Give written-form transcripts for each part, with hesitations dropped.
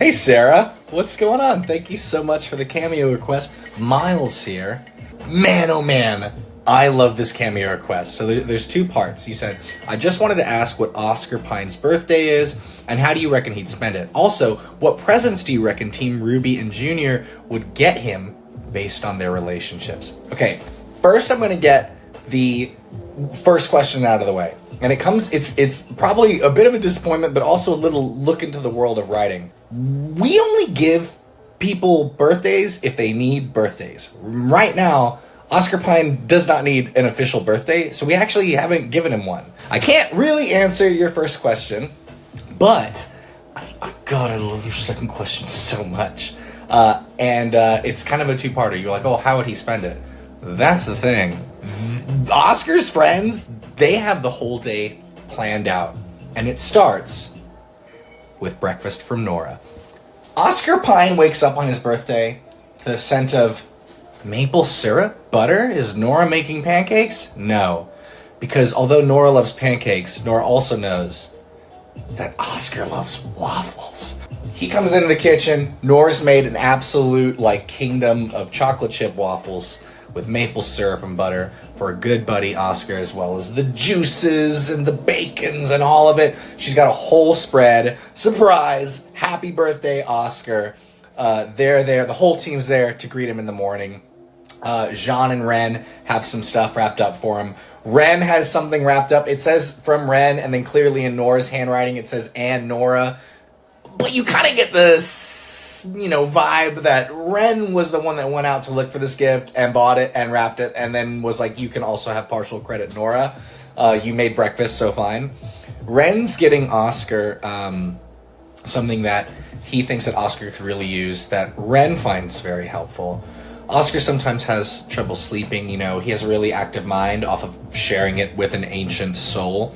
Hey Sarah, what's going on? Thank you so much for the cameo request. Miles here. Man, oh man, I love this cameo request. So there's two parts. You said, I just wanted to ask what Oscar Pine's birthday is, and how do you reckon he'd spend it? Also, what presents do you reckon Team RWBY and Junior would get him based on their relationships? Okay, first I'm gonna get the first question out of the way. And it's probably a bit of a disappointment, but also a little look into the world of writing. We only give people birthdays if they need birthdays. Right now, Oscar Pine does not need an official birthday, so we actually haven't given him one. I can't really answer your first question, but God, I love your second question so much. It's kind of a two-parter. You're like, oh, how would he spend it? That's the thing. Oscar's friends, they have the whole day planned out, and it starts with breakfast from Nora. Oscar Pine wakes up on his birthday to the scent of maple syrup, butter. Is Nora making pancakes? No, because although Nora loves pancakes, Nora also knows that Oscar loves waffles. He comes into the kitchen. Nora's made an absolute kingdom of chocolate chip waffles with maple syrup and butter for a good buddy Oscar, as well as the juices and the bacons and all of it. She's got a whole spread. Surprise! Happy birthday, Oscar. They're there. The whole team's there to greet him in the morning. Jean and Ren have some stuff wrapped up for him. Ren has something wrapped up. It says from Ren, and then clearly in Nora's handwriting it says and Nora. But you kind of get this vibe that Ren was the one that went out to look for this gift and bought it and wrapped it and then was like, you can also have partial credit, Nora. You made breakfast, so fine. Ren's getting Oscar something that he thinks that Oscar could really use, that Ren finds very helpful. Oscar sometimes has trouble sleeping. He has a really active mind off of sharing it with an ancient soul.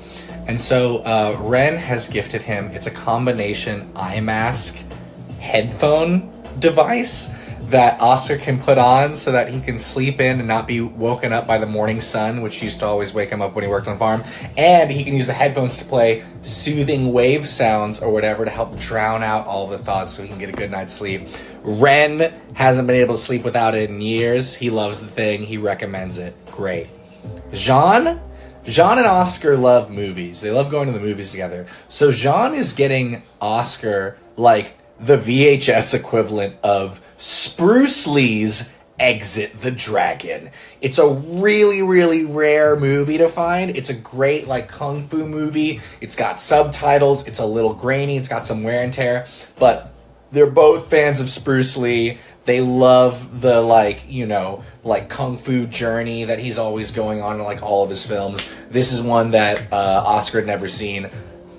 And so Ren has gifted him, it's a combination eye mask headphone device that Oscar can put on so that he can sleep in and not be woken up by the morning sun, which used to always wake him up when he worked on farm. And he can use the headphones to play soothing wave sounds or whatever to help drown out all the thoughts so he can get a good night's sleep. Ren hasn't been able to sleep without it in years. He loves the thing. He recommends it. Great. Jean and Oscar love movies. They love going to the movies together. So Jean is getting Oscar the VHS equivalent of Spruce Lee's Exit the Dragon. It's a really, really rare movie to find. It's a great kung fu movie. It's got subtitles. It's a little grainy. It's got some wear and tear. But they're both fans of Spruce Lee. They love the kung fu journey that he's always going on in all of his films. This is one that Oscar had never seen.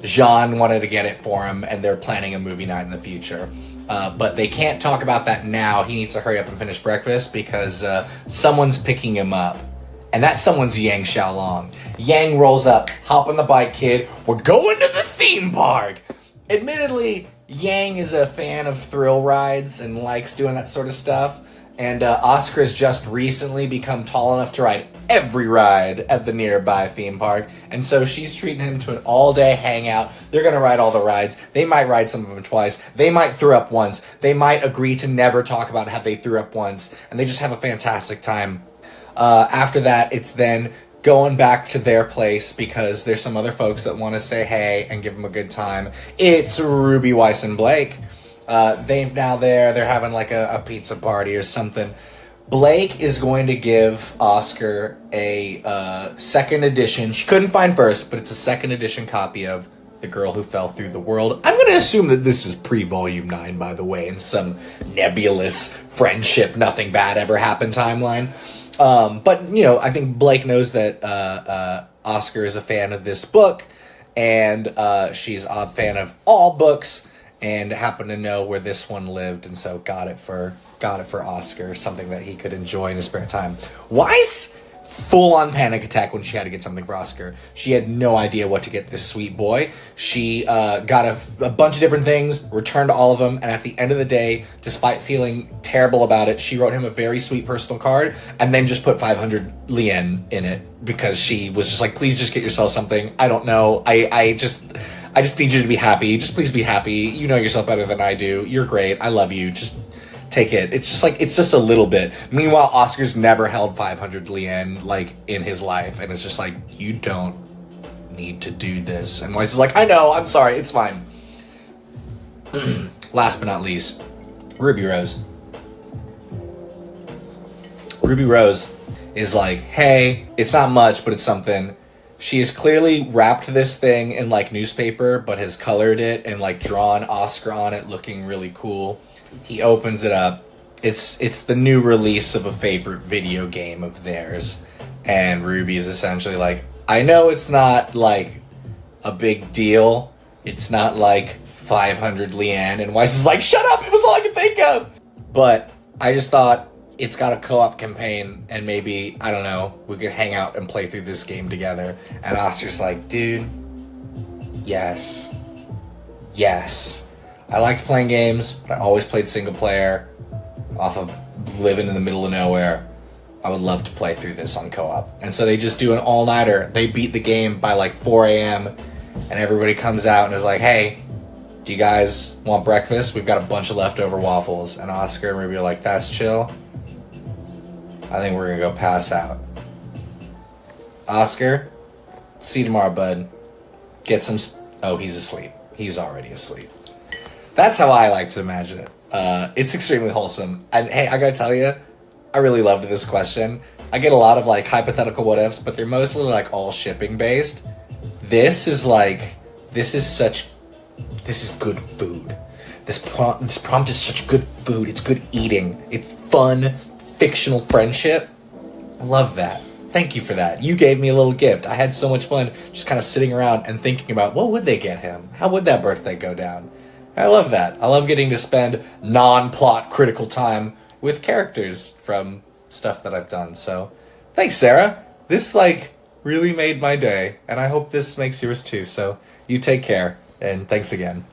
Jean wanted to get it for him, and they're planning a movie night in the future. But they can't talk about that now. He needs to hurry up and finish breakfast because someone's picking him up. And that someone's Yang Xiaolong. Yang rolls up, hop on the bike, kid. We're going to the theme park. Admittedly, Yang is a fan of thrill rides and likes doing that sort of stuff. And Oscar has just recently become tall enough to ride every ride at the nearby theme park. And so she's treating him to an all-day hangout. They're going to ride all the rides. They might ride some of them twice. They might throw up once. They might agree to never talk about how they threw up once. And they just have a fantastic time. After that, it's then going back to their place because there's some other folks that want to say hey and give them a good time. It's RWBY, Weiss, and Blake. They're having a pizza party or something. Blake is going to give Oscar a second edition. She couldn't find first, but it's a second edition copy of The Girl Who Fell Through the World. I'm going to assume that this is pre-Volume 9, by the way, in some nebulous friendship, nothing bad ever happened timeline. But I think Blake knows that Oscar is a fan of this book, and she's a fan of all books, and happened to know where this one lived, and so got it for Oscar, something that he could enjoy in his spare time. Weiss, full-on panic attack when she had to get something for Oscar. She had no idea what to get this sweet boy. She got a bunch of different things, returned all of them, and at the end of the day, despite feeling terrible about it, she wrote him a very sweet personal card, and then just put 500 lien in it, because she was just like, please just get yourself something. I don't know. I just need you to be happy. Just please be happy. You know yourself better than I do. You're great. I love you. Just take it. It's just like, it's just a little bit. Meanwhile, Oscar's never held 500 Leanne, like, in his life. And it's just like, you don't need to do this. And Weiss is like, I know, I'm sorry, it's fine. Last but not least, Ruby Rose. Ruby Rose is like, hey, it's not much, but it's something. She has clearly wrapped this thing in, like, newspaper, but has colored it and, like, drawn Oscar on it, looking really cool. He opens it up. It's the new release of a favorite video game of theirs. And Ruby is essentially like, I know it's not, like, a big deal. It's not, like, 500 Leanne. And Weiss is like, shut up! It was all I could think of! But I just thought, it's got a co-op campaign, and maybe, I don't know, we could hang out and play through this game together. And Oscar's like, dude, yes. Yes. I liked playing games, but I always played single player. Off of living in the middle of nowhere, I would love to play through this on co-op. And so they just do an all-nighter. They beat the game by like 4 a.m. and everybody comes out and is like, hey, do you guys want breakfast? We've got a bunch of leftover waffles. And Oscar and Ruby are like, that's chill. I think we're gonna go pass out. Oscar, see you tomorrow, bud. Get some... Oh, he's asleep. He's already asleep. That's how I like to imagine it. It's extremely wholesome. And hey, I gotta tell you, I really loved this question. I get a lot of, like, hypothetical what ifs, but they're mostly, like, all shipping based. This is good food. This prompt is such good food. It's good eating. It's fun, fictional friendship. I love that. Thank you for that. You gave me a little gift. I had so much fun just kind of sitting around and thinking about, what would they get him? How would that birthday go down? I love that. I love getting to spend non-plot critical time with characters from stuff that I've done. So thanks, Sarah. This, like, really made my day, and I hope this makes yours too. So you take care, and thanks again.